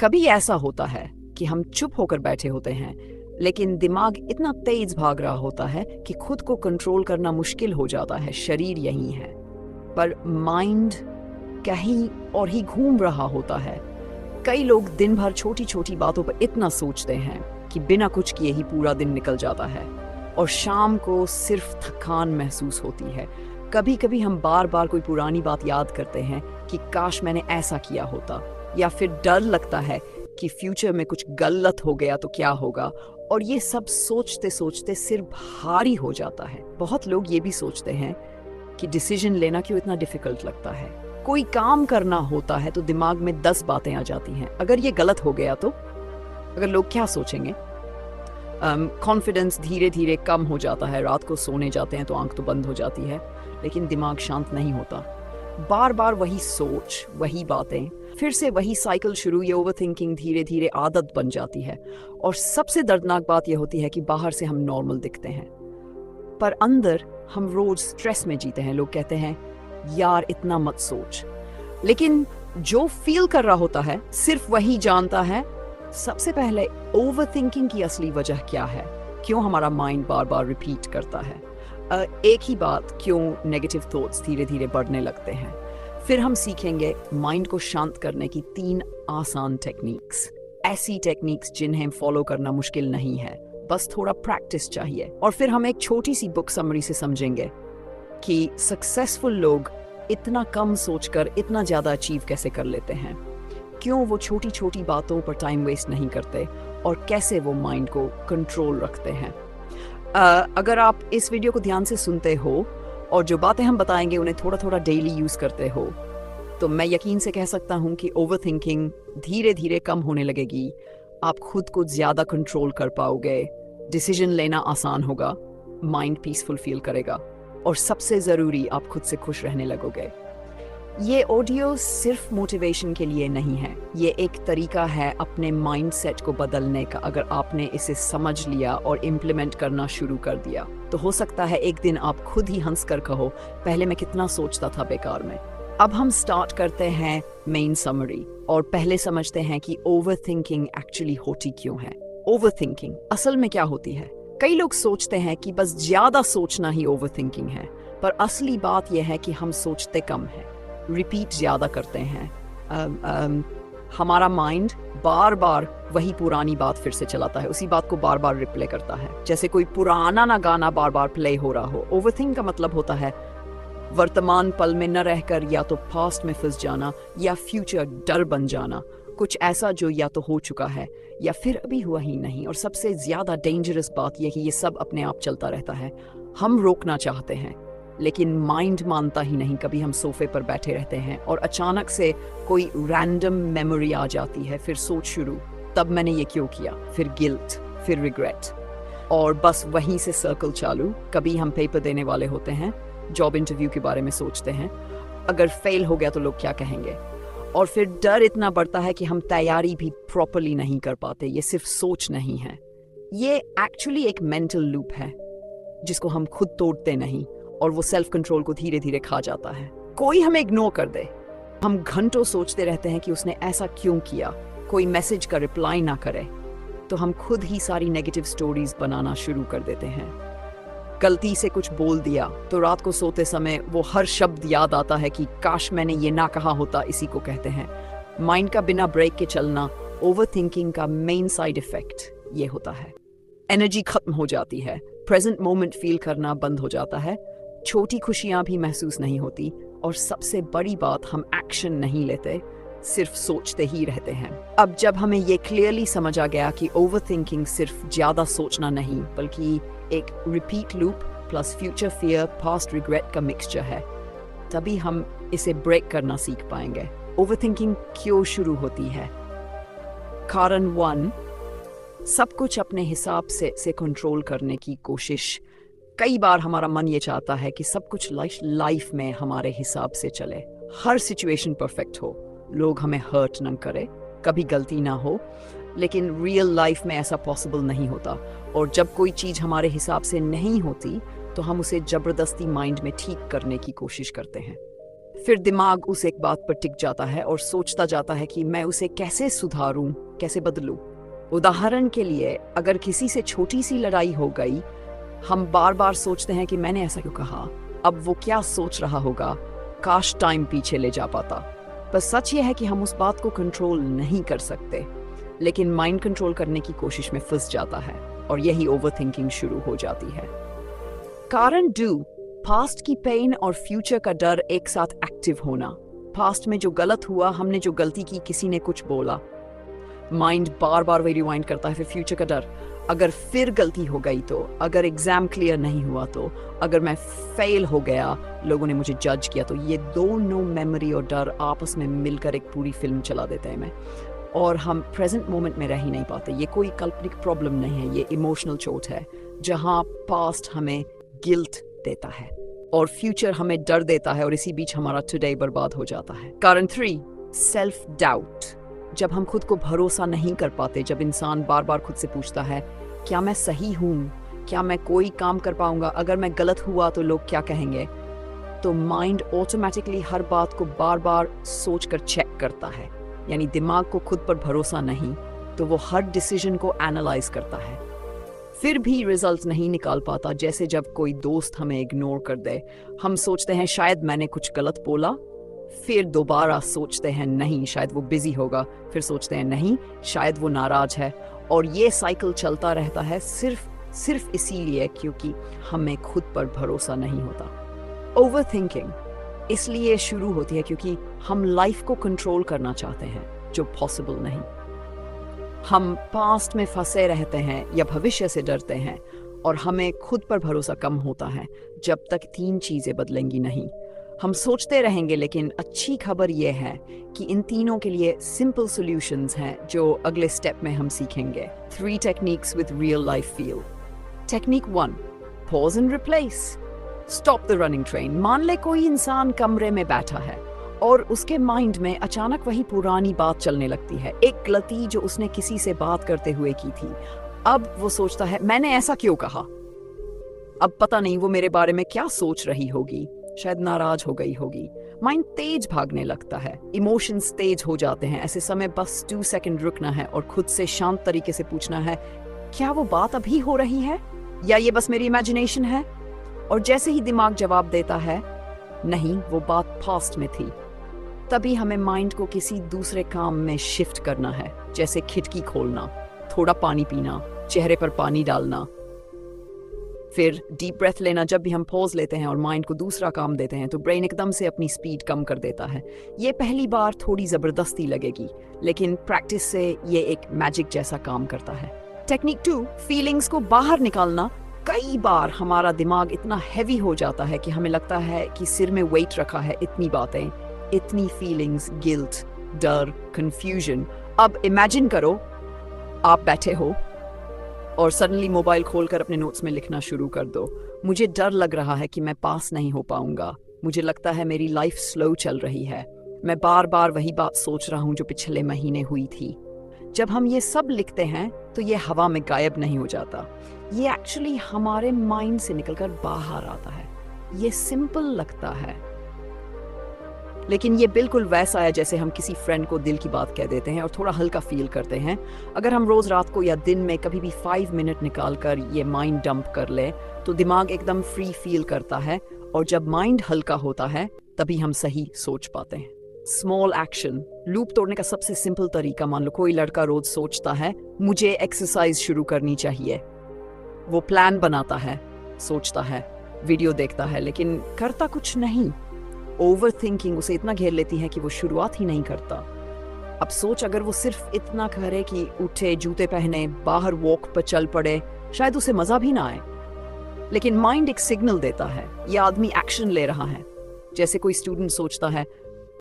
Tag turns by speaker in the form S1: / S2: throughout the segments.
S1: कभी ऐसा होता है कि हम चुप होकर बैठे होते हैं, लेकिन दिमाग इतना तेज भाग रहा होता है कि खुद को कंट्रोल करना मुश्किल हो जाता है। शरीर यही है, पर माइंड कहीं और ही घूम रहा होता है। कई लोग दिन भर छोटी छोटी बातों पर इतना सोचते हैं कि बिना कुछ किए ही पूरा दिन निकल जाता है, और शाम को सिर्फ थकान महसूस होती है। कभी कभी हम बार बार कोई पुरानी बात याद करते हैं कि काश मैंने ऐसा किया होता, या फिर डर लगता है कि फ्यूचर में कुछ गलत हो गया तो क्या होगा। और ये सब सोचते सोचते सिर भारी हो जाता है। बहुत लोग ये भी सोचते हैं कि डिसीजन लेना क्यों इतना डिफिकल्ट लगता है। कोई काम करना होता है तो दिमाग में 10 बातें आ जाती हैं। अगर ये गलत हो गया तो, अगर लोग क्या सोचेंगे। कॉन्फिडेंस धीरे धीरे कम हो जाता है। रात को सोने जाते हैं तो आंख तो बंद हो जाती है, लेकिन दिमाग शांत नहीं होता। बार बार वही सोच, वही बातें, फिर से वही साइकिल शुरू। ये ओवरथिंकिंग धीरे धीरे आदत बन जाती है। और सबसे दर्दनाक बात यह होती है कि बाहर से हम नॉर्मल दिखते हैं, पर अंदर हम रोज स्ट्रेस में जीते हैं। लोग कहते हैं यार इतना मत सोच, लेकिन जो फील कर रहा होता है सिर्फ वही जानता है। सबसे पहले ओवरथिंकिंग की असली वजह क्या है, क्यों हमारा माइंड बार बार रिपीट करता है एक ही बात, क्यों नेगेटिव थॉट्स धीरे धीरे बढ़ने लगते हैं। फिर हम सीखेंगे माइंड को शांत करने की 3 आसान टेक्निक्स, ऐसी टेक्निक्स जिन्हें फॉलो करना मुश्किल नहीं है, बस थोड़ा प्रैक्टिस चाहिए। और फिर हम एक छोटी सी बुक समरी से समझेंगे कि सक्सेसफुल लोग इतना कम सोचकर इतना ज्यादा अचीव कैसे कर लेते हैं, क्यों वो छोटी छोटी बातों पर टाइम वेस्ट नहीं करते, और कैसे वो माइंड को कंट्रोल रखते हैं। अगर आप इस वीडियो को ध्यान से सुनते हो और जो बातें हम बताएंगे उन्हें थोड़ा थोड़ा डेली यूज करते हो, तो मैं यकीन से कह सकता हूं कि ओवरथिंकिंग धीरे धीरे कम होने लगेगी। आप खुद को ज्यादा कंट्रोल कर पाओगे, डिसीजन लेना आसान होगा, माइंड पीसफुल फील करेगा, और सबसे जरूरी आप खुद से खुश रहने लगोगे। ये ऑडियो सिर्फ मोटिवेशन के लिए नहीं है, ये एक तरीका है अपने माइंडसेट को बदलने का। अगर आपने इसे समझ लिया और इम्प्लीमेंट करना शुरू कर दिया, तो हो सकता है एक दिन आप खुद ही हंस कर कहो, पहले मैं कितना सोचता था बेकार में। अब हम स्टार्ट करते हैं मेन समरी, और पहले समझते हैं कि ओवरथिंकिंग एक्चुअली होती क्यों है। ओवरथिंकिंग असल में क्या होती है? कई लोग सोचते हैं कि बस ज्यादा सोचना ही ओवरथिंकिंग है, पर असली बात यह है कि हम सोचते कम है, रिपीट ज्यादा करते हैं। हमारा माइंड बार बार वही पुरानी बात फिर से चलाता है, उसी बात को बार बार रिप्ले करता है, जैसे कोई पुराना ना गाना बार बार प्ले हो रहा हो। ओवरथिंक का मतलब होता है वर्तमान पल में न रहकर या तो पास्ट में फंस जाना, या फ्यूचर डर बन जाना, कुछ ऐसा जो या तो हो चुका है या फिर अभी हुआ ही नहीं। और सबसे ज्यादा डेंजरस बात यह कि ये सब अपने आप चलता रहता है। हम रोकना चाहते हैं, लेकिन माइंड मानता ही नहीं। कभी हम सोफे पर बैठे रहते हैं और अचानक से कोई रैंडम मेमोरी आ जाती है, फिर सोच शुरू, तब मैंने ये क्यों किया, फिर गिल्ट, फिर रिग्रेट, और बस वहीं से सर्कल चालू। कभी हम पेपर देने वाले होते हैं, जॉब इंटरव्यू के बारे में सोचते हैं, अगर फेल हो गया तो लोग क्या कहेंगे, और फिर डर इतना बढ़ता है कि हम तैयारी भी प्रॉपरली नहीं कर पाते। ये सिर्फ सोच नहीं है, ये एक्चुअली एक मेंटल लूप है जिसको हम खुद तोड़ते नहीं, और वो सेल्फ कंट्रोल को धीरे धीरे खा जाता है। कोई हमें इग्नोर कर दे, हम घंटों सोचते रहते हैं कि उसने ऐसा क्यों किया। कोई मैसेज का रिप्लाई ना करे तो हम खुद ही सारी नेगेटिव स्टोरीज बनाना शुरू कर देते हैं। गलती से कुछ बोल दिया तो रात को सोते समय वो हर शब्द याद आता है कि काश मैंने ये ना कहा होता। इसी को कहते हैं माइंड का बिना ब्रेक के चलना। ओवरथिंकिंग का मेन साइड इफेक्ट ये होता है, एनर्जी खत्म हो जाती है, प्रेजेंट मोमेंट फील करना बंद हो जाता है, छोटी खुशियां भी महसूस नहीं होती, और सबसे बड़ी बात, हम एक्शन नहीं लेते, सिर्फ सोचते ही रहते हैं। अब जब हमें ये क्लियरली समझ आ गया कि ओवरथिंकिंग सिर्फ ज्यादा सोचना नहीं, बल्कि एक repeat loop plus future fear, past regret का मिक्सचर है, तभी हम इसे ब्रेक करना सीख पाएंगे। ओवरथिंकिंग क्यों शुरू होती है? कारण 1, सब कुछ अपने हिसाब से कंट्रोल करने की कोशिश। कई बार हमारा मन ये चाहता है कि सब कुछ लाइफ में हमारे हिसाब से चले, हर सिचुएशन परफेक्ट हो, लोग हमें हर्ट न करे, कभी गलती ना हो। लेकिन रियल लाइफ में ऐसा पॉसिबल नहीं होता, और जब कोई चीज हमारे हिसाब से नहीं होती तो हम उसे जबरदस्ती माइंड में ठीक करने की कोशिश करते हैं। फिर दिमाग उस एक बात पर टिक जाता है और सोचता जाता है कि मैं उसे कैसे सुधारूं, कैसे बदलूं। उदाहरण के लिए, अगर किसी से छोटी सी लड़ाई हो गई, हम बार बार सोचते हैं कि मैंने ऐसा क्यों कहा, अब वो क्या सोच रहा होगा, काश टाइम पीछे ले जा पाता। पर सच ये है कि हम उस बात को कंट्रोल नहीं कर सकते, लेकिन माइंड कंट्रोल करने की कोशिश में फंस जाता है और यही ओवरथिंकिंग शुरू हो जाती है। कारण 2, पास्ट की पेन और फ्यूचर का डर एक साथ एक्टिव होना। पास्ट में जो गलत हुआ, हमने जो गलती की, किसी ने कुछ बोला, माइंड बार बार वही रिवाइंड करता है। फिर फ्यूचर का डर, अगर फिर गलती हो गई तो, अगर एग्जाम क्लियर नहीं हुआ तो, अगर मैं फेल हो गया, लोगों ने मुझे जज किया तो। ये दोनों मेमोरी और डर आपस में मिलकर एक पूरी फिल्म चला देते हैं और हम प्रेजेंट मोमेंट में रह ही नहीं पाते। ये कोई काल्पनिक प्रॉब्लम नहीं है, ये इमोशनल चोट है जहां पास्ट हमें गिल्ट देता है और फ्यूचर हमें डर देता है और इसी बीच हमारा टुडे बर्बाद हो जाता है। कारण 3, सेल्फ डाउट। जब हम खुद को भरोसा नहीं कर पाते, जब इंसान बार बार खुद से पूछता है क्या मैं सही हूँ, क्या मैं कोई काम कर पाऊंगा, अगर मैं गलत हुआ तो लोग क्या कहेंगे, तो माइंड ऑटोमेटिकली हर बात को बार बार सोच कर चेक करता है। यानी दिमाग को खुद पर भरोसा नहीं तो वो हर डिसीजन को एनालाइज करता है, फिर भी रिजल्ट नहीं निकाल पाता। जैसे जब कोई दोस्त हमें इग्नोर कर दे, हम सोचते हैं शायद मैंने कुछ गलत बोला, फिर दोबारा सोचते हैं नहीं शायद वो बिजी होगा, फिर सोचते हैं नहीं शायद वो नाराज है, और ये साइकिल चलता रहता है सिर्फ इसीलिए क्योंकि हमें खुद पर भरोसा नहीं होता। ओवरथिंकिंग इसलिए शुरू होती है क्योंकि हम लाइफ को कंट्रोल करना चाहते हैं, जो पॉसिबल नहीं। हम पास्ट में फंसे रहते हैं या भविष्य से डरते हैं और हमें खुद पर भरोसा कम होता है जब तक 3 चीजें बदलेंगी नहीं। हम सोचते रहेंगे, लेकिन अच्छी खबर यह है कि इन तीनों के लिए सिंपल सॉल्यूशंस हैं जो अगले स्टेप में हम सीखेंगे। 3 techniques with real life feel. Technique 1, pause and replace. Stop the running train. मान ले कोई इंसान कमरे में बैठा है और उसके माइंड में अचानक वही पुरानी बात चलने लगती है, एक गलती जो उसने किसी से बात करते हुए की थी। अब वो सोचता है मैंने ऐसा क्यों कहा, अब पता नहीं वो मेरे बारे में क्या सोच रही होगी, शायद नाराज हो गई होगी। माइंड तेज भागने लगता है, इमोशंस तेज हो जाते हैं। ऐसे समय बस 2 सेकंड रुकना है और खुद से शांत तरीके से पूछना है क्या वो बात अभी हो रही है या ये बस मेरी इमेजिनेशन है। और जैसे ही दिमाग जवाब देता है नहीं वो बात पास्ट में थी, तभी हमें माइंड को किसी दूसरे काम में शिफ्ट करना है, जैसे खिड़की खोलना, थोड़ा पानी पीना, चेहरे पर पानी डालना, फिर डीप ब्रेथ लेना। जब भी हम पॉज लेते हैं और माइंड को दूसरा काम देते हैं तो ब्रेन एकदम से अपनी स्पीड कम कर देता है। ये पहली बार थोड़ी जबरदस्ती लगेगी, लेकिन प्रैक्टिस से ये एक मैजिक जैसा काम करता है। टेक्निक 2, फीलिंग्स को बाहर निकालना। कई बार हमारा दिमाग इतना हैवी हो जाता है कि हमें लगता है कि सिर में वेट रखा है, इतनी बातें, इतनी फीलिंग्स, गिल्ट, डर, कंफ्यूजन। अब इमेजिन करो आप बैठे हो और सडनली मोबाइल खोलकर अपने नोट्स में लिखना शुरू कर दो, मुझे डर लग रहा है कि मैं पास नहीं हो पाऊंगा, मुझे लगता है मेरी लाइफ स्लो चल रही है, मैं बार बार वही बात सोच रहा हूं जो पिछले महीने हुई थी। जब हम ये सब लिखते हैं तो ये हवा में गायब नहीं हो जाता, ये एक्चुअली हमारे माइंड से निकलकर बाहर आता है। ये सिंपल लगता है, लेकिन ये बिल्कुल वैसा है जैसे हम किसी फ्रेंड को दिल की बात कह देते हैं और थोड़ा हल्का फील करते हैं। अगर हम रोज रात को या दिन में कभी भी 5 मिनट निकाल कर ये माइंड डंप कर ले तो दिमाग एकदम फ्री फील करता है, और जब माइंड हल्का होता है तभी हम सही सोच पाते हैं। Small action. लूप तोड़ने का सबसे सिंपल तरीका, मान लो कोई लड़का रोज सोचता है मुझे एक्सरसाइज शुरू करनी चाहिए, वो प्लान बनाता है, सोचता है, वीडियो देखता है, लेकिन करता कुछ नहीं। ओवरथिंकिंग उसे इतना घेर लेती है कि वो शुरुआत ही नहीं करता। अब सोच अगर वो सिर्फ इतना करे कि उठे, जूते पहने, बाहर वॉक पर चल पड़े, शायद उसे मजा भी ना आए, लेकिन माइंड एक सिग्नल देता है ये आदमी एक्शन ले रहा है। जैसे कोई स्टूडेंट सोचता है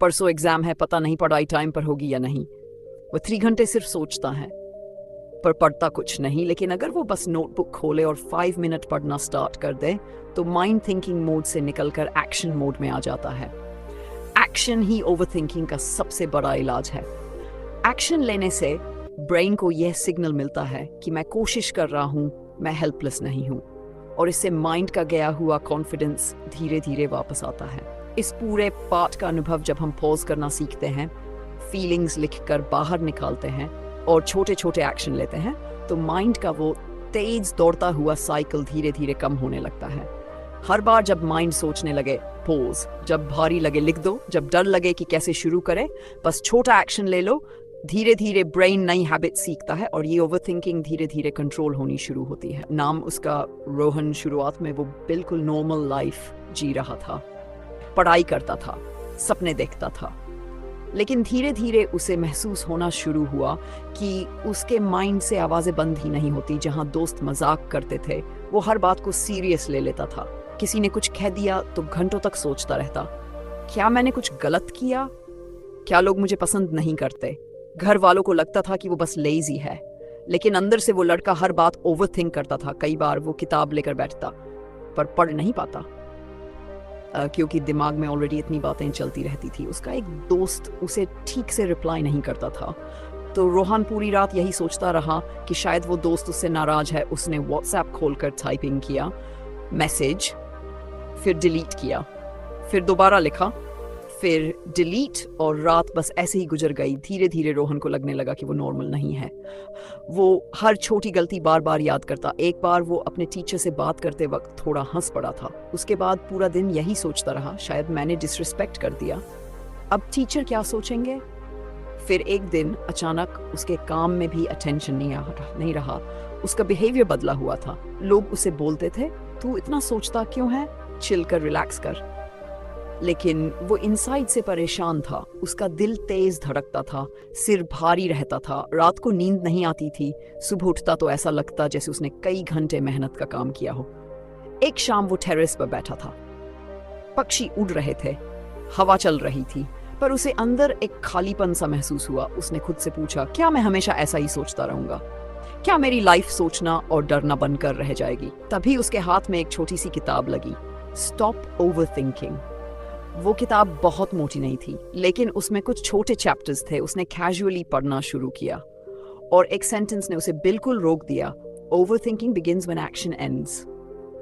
S1: परसों एग्जाम है, पता नहीं पढ़ाई टाइम पर होगी या नहीं, वो 3 घंटे सिर्फ सोचता है पर पढ़ता कुछ नहीं। लेकिन अगर वो बस नोटबुक खोले और 5 मिनट पढ़ना स्टार्ट कर दे तो माइंड थिंकिंग मोड से निकलकर एक्शन मोड में आ जाता है। एक्शन ही ओवरथिंकिंग का सबसे बड़ा इलाज है। एक्शन लेने से ब्रेन को यह सिग्नल मिलता है कि मैं कोशिश कर रहा हूं, मैं हेल्पलेस नहीं हूं, और इससे माइंड का गया हुआ कॉन्फिडेंस धीरे धीरे वापस आता है। इस पूरे पाठ का अनुभव जब हम पॉज करना सीखते हैं, फीलिंग्स लिखकर बाहर निकालते हैं और छोटे छोटे एक्शन लेते हैं, तो माइंड का वो तेज दौड़ता हुआ साइकिल धीरे धीरे कम होने लगता है। हर बार जब माइंड सोचने लगे, पॉज, जब भारी लगे लिख दो, जब डर लगे कि कैसे शुरू करें, बस छोटा एक्शन ले लो। धीरे धीरे ब्रेन नई हैबिट सीखता है और ये ओवरथिंकिंग धीरे धीरे कंट्रोल होनी शुरू होती है। नाम उसका रोहन। शुरुआत में वो बिल्कुल नॉर्मल लाइफ जी रहा था, पढ़ाई करता था, सपने देखता था, लेकिन धीरे धीरे उसे महसूस होना शुरू हुआ कि उसके माइंड से आवाजें बंद ही नहीं होती। जहां दोस्त मजाक करते थे, वो हर बात को सीरियस ले लेता था। किसी ने कुछ कह दिया तो घंटों तक सोचता रहता, क्या मैंने कुछ गलत किया? क्या लोग मुझे पसंद नहीं करते? घर वालों को लगता था कि वो बस लेजी है, लेकिन अंदर से वो लड़का हर बात ओवरथिंक करता था। कई बार वो किताब लेकर बैठता पर पढ़ नहीं पाता, क्योंकि दिमाग में ऑलरेडी इतनी बातें चलती रहती थी। उसका एक दोस्त उसे ठीक से रिप्लाई नहीं करता था, तो रोहन पूरी रात यही सोचता रहा कि शायद वो दोस्त उससे नाराज है। उसने व्हाट्सएप खोलकर टाइपिंग किया मैसेज, फिर डिलीट किया, फिर दोबारा लिखा, फिर डिलीट, और रात बस ऐसे ही गुजर गई। धीरे धीरे रोहन को लगने लगा कि वो नॉर्मल नहीं है। वो हर छोटी गलती बार बार याद करता। एक बार वो अपने टीचर से बात करते वक्त थोड़ा हंस पड़ा था। उसके बाद पूरा दिन यही सोचता रहा, शायद मैंने डिसरिस्पेक्ट कर दिया, अब टीचर क्या सोचेंगे। फिर एक दिन अचानक उसके काम में भी अटेंशन नहीं रहा। उसका बिहेवियर बदला हुआ था। लोग उसे बोलते थे, तू इतना सोचता क्यों है, चिल कर, रिलैक्स कर। लेकिन वो इनसाइड से परेशान था। उसका दिल तेज धड़कता था, सिर भारी रहता था, रात को नींद नहीं आती थी। सुबह उठता तो ऐसा लगता जैसे उसने कई घंटे मेहनत का काम किया हो। एक शाम वो टेरेस पर बैठा था, पक्षी उड़ रहे थे, हवा चल रही थी, पर उसे अंदर एक खालीपन सा महसूस हुआ। उसने खुद से पूछा, क्या मैं हमेशा ऐसा ही सोचता रहूंगा? क्या मेरी लाइफ सोचना और डरना बनकर रह जाएगी? तभी उसके हाथ में एक छोटी सी किताब लगी, स्टॉप ओवरथिंकिंग। वो किताब बहुत मोटी नहीं थी, लेकिन उसमें कुछ छोटे चैप्टर्स थे। उसने कैजुअली पढ़ना शुरू किया और एक सेंटेंस ने उसे बिल्कुल रोक दिया, overthinking begins when action ends.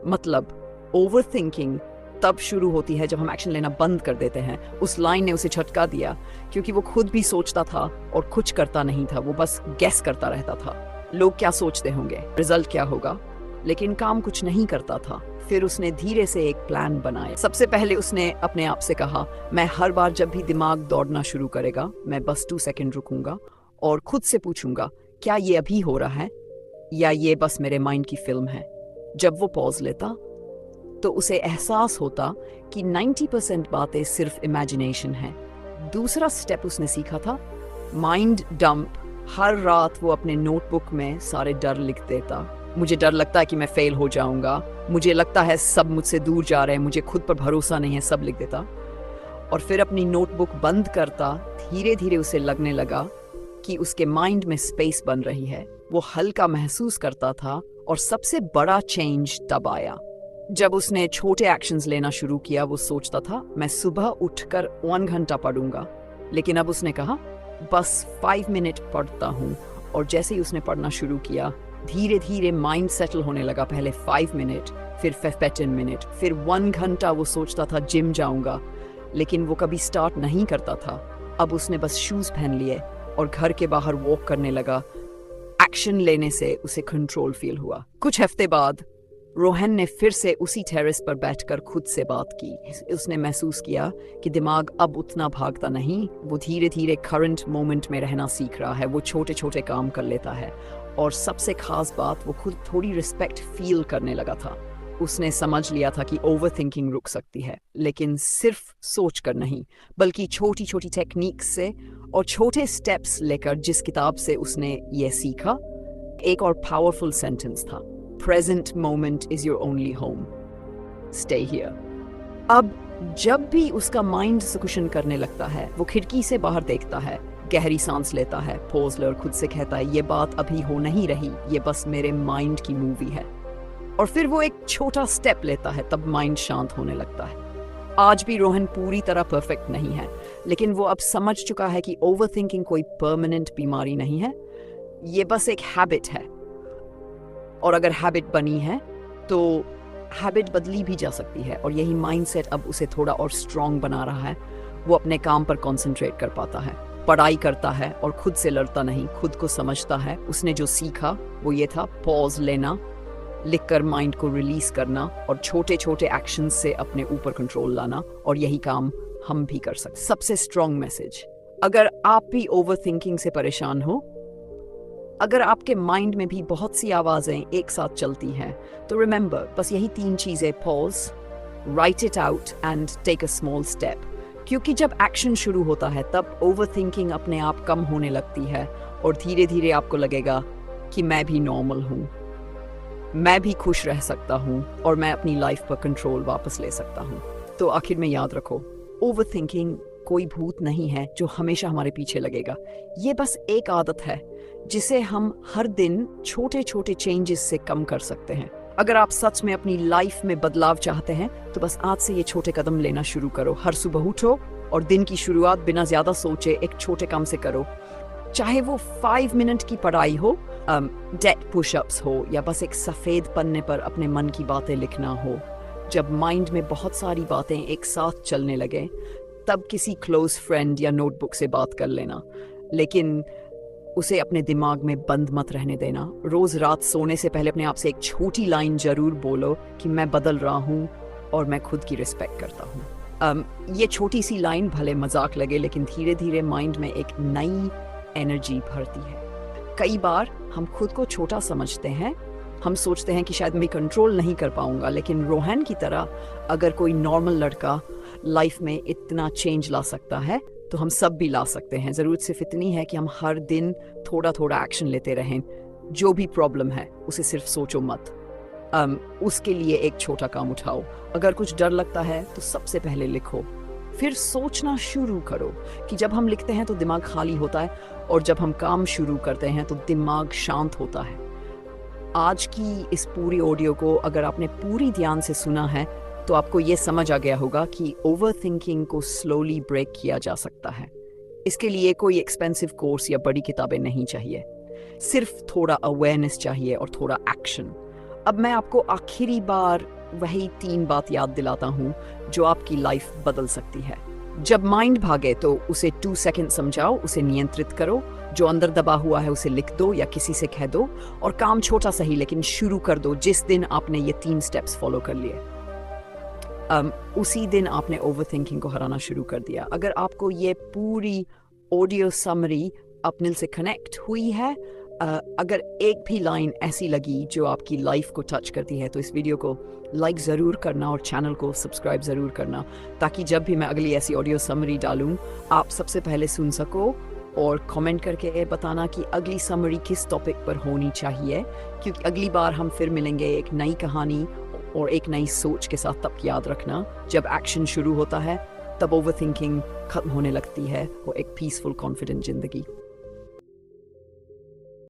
S1: मतलब ओवरथिंकिंग तब शुरू होती है जब हम एक्शन लेना बंद कर देते हैं। उस लाइन ने उसे झटका दिया, क्योंकि वो खुद भी सोचता था और कुछ करता नहीं था। वो बस गेस करता रहता था, लोग क्या सोचते होंगे, रिजल्ट क्या होगा, लेकिन काम कुछ नहीं करता था। फिर उसने धीरे से एक प्लान बनाया। सबसे पहले उसने अपने आप से कहा, मैं हर बार जब भी दिमाग दौड़ना शुरू करेगा, मैं बस 2 सेकंड रुकूंगा और खुद से पूछूंगा, क्या ये अभी हो रहा है या ये बस मेरे माइंड की फिल्म है। जब वो पॉज लेता तो उसे एहसास होता कि 90% बातें सिर्फ इमेजिनेशन है। दूसरा स्टेप उसने सीखा था, माइंड डंप। हर रात वो अपने नोटबुक में सारे डर लिख देता। मुझे डर लगता है कि मैं फेल हो जाऊंगा, मुझे लगता है सब मुझसे दूर जा रहे हैं, मुझे खुद पर भरोसा नहीं है, सब लिख देता। और फिर अपनी नोटबुक बंद करता। धीरे धीरे उसे लगने लगा कि उसके माइंड में स्पेस बन रही है। वो हल्का महसूस करता था और सबसे बड़ा चेंज तब आया जब उसने छोटे एक्शंस लेना शुरू किया। वो सोचता था, मैं सुबह उठकर 1 घंटा पढ़ूंगा, लेकिन अब उसने कहा, बस 5 मिनट पढ़ता हूँ। और जैसे ही उसने पढ़ना शुरू किया, धीरे धीरे माइंड सेटल होने लगा। पहले 5 मिनट, फिर 15 मिनट, फिर 1 घंटा। वो सोचता था जिम जाऊंगा, लेकिन वो कभी स्टार्ट नहीं करता था। अब उसने बस शूज पहन लिए और घर के बाहर वॉक करने लगा। एक्शन लेने से उसे कंट्रोल फील हुआ। कुछ हफ्ते बाद रोहन ने फिर से उसी टेरेस पर बैठकर खुद से बात की। उसने महसूस किया कि दिमाग अब उतना भागता नहीं, वो धीरे धीरे करंट मोमेंट में रहना सीख रहा है। वो छोटे छोटे काम कर लेता है और सबसे खास बात, वो खुद थोड़ी रिस्पेक्ट फील करने लगा था। उसने समझ लिया था कि ओवरथिंकिंग रुक सकती है, लेकिन सिर्फ सोच कर नहीं, बल्कि छोटी छोटी टेक्निक से और छोटे स्टेप्स लेकर। जिस किताब से उसने ये सीखा, एक और पावरफुल सेंटेंस था, present moment is your only home, stay here. अब जब भी उसका माइंड क्वेश्चन करने लगता है, वो खिड़की से बाहर देखता है, गहरी सांस लेता है, पॉज ले और खुद से कहता है, ये बात अभी हो नहीं रही, ये बस मेरे माइंड की मूवी है। और फिर वो एक छोटा स्टेप लेता है, तब माइंड शांत होने लगता है। आज भी रोहन पूरी तरह परफेक्ट नहीं है, लेकिन वो अब समझ चुका है कि ओवरथिंकिंग कोई परमानेंट बीमारी नहीं है, ये बस एक हैबिट है। और अगर हैबिट बनी है तो हैबिट बदली भी जा सकती है और यही माइंडसेट अब उसे थोड़ा और स्ट्रांग बना रहा है। वो अपने काम पर कंसंट्रेट कर पाता है, पढ़ाई करता है और खुद से लड़ता नहीं, खुद को समझता है। उसने जो सीखा वो ये था, पॉज लेना, लिखकर माइंड को रिलीज करना और छोटे छोटे एक्शंस से अपने ऊपर कंट्रोल लाना। और यही काम हम भी कर सकते। सबसे स्ट्रांग मैसेज, अगर आप भी ओवर थिंकिंग से परेशान हो, अगर आपके माइंड में भी बहुत सी आवाजें एक साथ चलती हैं, तो रिमेंबर, बस यही 3 चीजें, pause, write it out and take a small step. क्योंकि जब एक्शन शुरू होता है तब ओवर थिंकिंग अपने आप कम होने लगती है और धीरे धीरे आपको लगेगा कि मैं भी नॉर्मल हूँ, मैं भी खुश रह सकता हूँ और मैं अपनी लाइफ पर कंट्रोल वापस ले सकता हूँ। तो आखिर में याद रखो, ओवर थिंकिंग कोई भूत नहीं है जो हमेशा हमारे पीछे लगेगा। ये बस एक आदत है जिसे हम हर दिन छोटे छोटे चेंजेस से कम कर सकते हैं। अगर आप सच में अपनी लाइफ में बदलाव चाहते हैं तो बस आज से ये छोटे कदम लेना शुरू करो। हर सुबह उठो और दिन की शुरुआत बिना ज्यादा सोचे एक छोटे काम से करो, चाहे वो 5 मिनट की पढ़ाई हो, डेट पुशअप्स हो या बस एक सफेद पन्ने पर अपने मन की बातें लिखना हो। जब माइंड में बहुत सारी बातें एक साथ चलने लगे तब किसी क्लोज फ्रेंड या नोटबुक से बात कर लेना, लेकिन उसे अपने दिमाग में बंद मत रहने देना। रोज रात सोने से पहले अपने आप से एक छोटी लाइन जरूर बोलो कि मैं बदल रहा हूँ और मैं खुद की रिस्पेक्ट करता हूँ। ये छोटी सी लाइन भले मजाक लगे लेकिन धीरे धीरे माइंड में एक नई एनर्जी भरती है। कई बार हम खुद को छोटा समझते हैं, हम सोचते हैं कि शायद मैं कंट्रोल नहीं कर पाऊंगा, लेकिन रोहन की तरह अगर कोई नॉर्मल लड़का लाइफ में इतना चेंज ला सकता है तो हम सब भी ला सकते हैं। ज़रूरत सिर्फ इतनी है कि हम हर दिन थोड़ा थोड़ा एक्शन लेते रहें। जो भी प्रॉब्लम है उसे सिर्फ सोचो मत, उसके लिए एक छोटा काम उठाओ। अगर कुछ डर लगता है तो सबसे पहले लिखो, फिर सोचना शुरू करो। कि जब हम लिखते हैं तो दिमाग खाली होता है और जब हम काम शुरू करते हैं तो दिमाग शांत होता है। आज की इस पूरी ऑडियो को अगर आपने पूरी ध्यान से सुना है तो आपको ये समझ आ गया होगा कि ओवर थिंकिंग को स्लोली ब्रेक किया जा सकता है। इसके लिए कोई एक्सपेंसिव कोर्स या बड़ी किताबें नहीं चाहिए, सिर्फ थोड़ा अवेयरनेस चाहिए और थोड़ा एक्शन। अब मैं आपको आखिरी बार वही 3 बात याद दिलाता हूँ जो आपकी लाइफ बदल सकती है। जब माइंड भागे तो उसे 2 सेकंड समझाओ, उसे नियंत्रित करो। जो अंदर दबा हुआ है उसे लिख दो या किसी से कह दो, और काम छोटा सही लेकिन शुरू कर दो। जिस दिन आपने ये 3 स्टेप्स फॉलो कर लिए उसी दिन आपने ओवर थिंकिंग को हराना शुरू कर दिया। अगर आपको ये पूरी ऑडियो समरी अपने से कनेक्ट हुई है, अगर एक भी लाइन ऐसी लगी जो आपकी लाइफ को टच करती है तो इस वीडियो को लाइक ज़रूर करना और चैनल को सब्सक्राइब ज़रूर करना, ताकि जब भी मैं अगली ऐसी ऑडियो समरी डालूं आप सबसे पहले सुन सको। और कमेंट करके बताना कि अगली समरी किस टॉपिक पर होनी चाहिए, क्योंकि अगली बार हम फिर मिलेंगे एक नई कहानी और एक नई सोच के साथ। तब याद रखना, जब एक्शन शुरू होता है तब ओवर थिंकिंग खत्म होने लगती है और एक पीसफुल कॉन्फिडेंट जिंदगी।